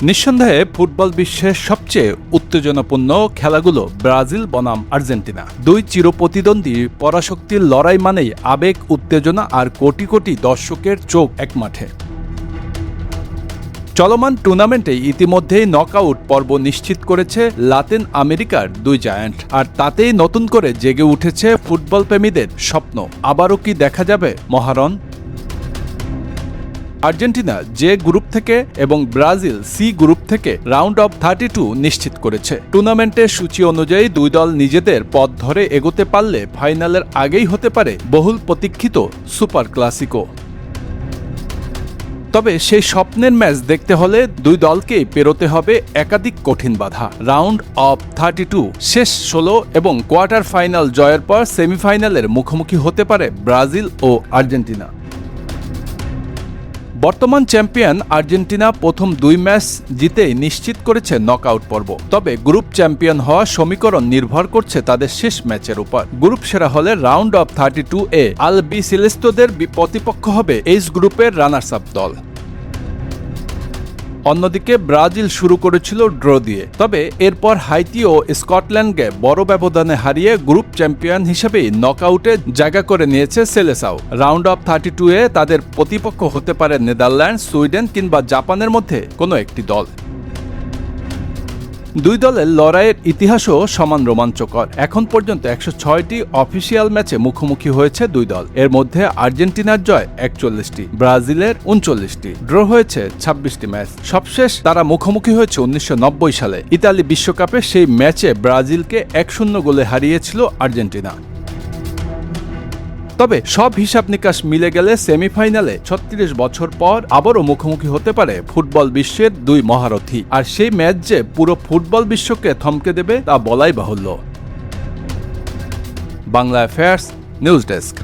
নিঃসন্দেহে ফুটবল বিশ্বের সবচেয়ে উত্তেজনাপূর্ণ খেলাগুলো ব্রাজিল বনাম আর্জেন্টিনা। দুই চিরপ্রতিদ্বন্দ্বী পরাশক্তির লড়াই মানেই আবেগ, উত্তেজনা আর কোটি কোটি দর্শকের চোখ এক মাঠে। চলমান টুর্নামেন্টে ইতিমধ্যেই নকআউট পর্ব নিশ্চিত করেছে লাতিন আমেরিকার দুই জায়ান্ট, আর তাতেই নতুন করে জেগে উঠেছে ফুটবল প্রেমীদের স্বপ্ন। আবারও কি দেখা যাবে মহারণ? আর্জেন্টিনা জে গ্রুপ থেকে এবং ব্রাজিল সি গ্রুপ থেকে রাউন্ড অফ 32 নিশ্চিত করেছে। টুর্নামেন্টের সূচি অনুযায়ী দুই দল নিজেদের পথ ধরে এগোতে পারলে ফাইনালের আগেই হতে পারে বহুল প্রতীক্ষিত সুপার ক্লাসিকো। তবে সেই স্বপ্নের ম্যাচ দেখতে হলে দুই দলকেই পেরোতে হবে একাধিক কঠিন বাধা। রাউন্ড অফ 32 শেষ 16 এবং কোয়ার্টার ফাইনাল জয়ের পর সেমিফাইনালের মুখোমুখি হতে পারে ব্রাজিল ও আর্জেন্টিনা। বর্তমান চ্যাম্পিয়ন আর্জেন্টিনা প্রথম দুই ম্যাচ জিতেই নিশ্চিত করেছে নকআউট পর্ব। তবে গ্রুপ চ্যাম্পিয়ন হওয়ার সমীকরণ নির্ভর করছে তাদের শেষ ম্যাচের উপর। গ্রুপ সেরা হলে রাউন্ড অফ 32 এ আলবিসেলেস্তেদের প্রতিপক্ষ হবে এইচ গ্রুপের রানার্স আপ দল। অন্যদিকে ব্রাজিল শুরু করেছিল ড্র দিয়ে, তবে এরপর হাইতি ও স্কটল্যান্ডকে বড় ব্যবধানে হারিয়ে গ্রুপ চ্যাম্পিয়ন হিসেবেই নকআউটে জায়গা করে নিয়েছে সেলেসাও। রাউন্ড অফ 32 এ তাদের প্রতিপক্ষ হতে পারে নেদারল্যান্ড, সুইডেন কিংবা জাপানের মধ্যে কোনো একটি দল। দুই দলের লড়াইয়ের ইতিহাসও সমান রোমাঞ্চকর। এখন পর্যন্ত 106টি অফিসিয়াল ম্যাচে মুখোমুখি হয়েছে দুই দল। এর মধ্যে আর্জেন্টিনার জয় 41টি, ব্রাজিলের 39টি, ড্র হয়েছে 26টি ম্যাচ। সবশেষ তারা মুখোমুখি হয়েছে 1990 সালে ইতালি বিশ্বকাপে। সেই ম্যাচে ব্রাজিলকে 1-0 গোলে হারিয়েছিল আর্জেন্টিনা। তবে সব হিসাব নিকাশ মিলে গেলে সেমিফাইনালে 36 বছর পর আবারও মুখোমুখি হতে পারে ফুটবল বিশ্বের দুই মহারথী। আর সেই ম্যাচ যে পুরো ফুটবল বিশ্বকে থমকে দেবে তা বলাই বাহুল্য। Bangla affairs, news desk.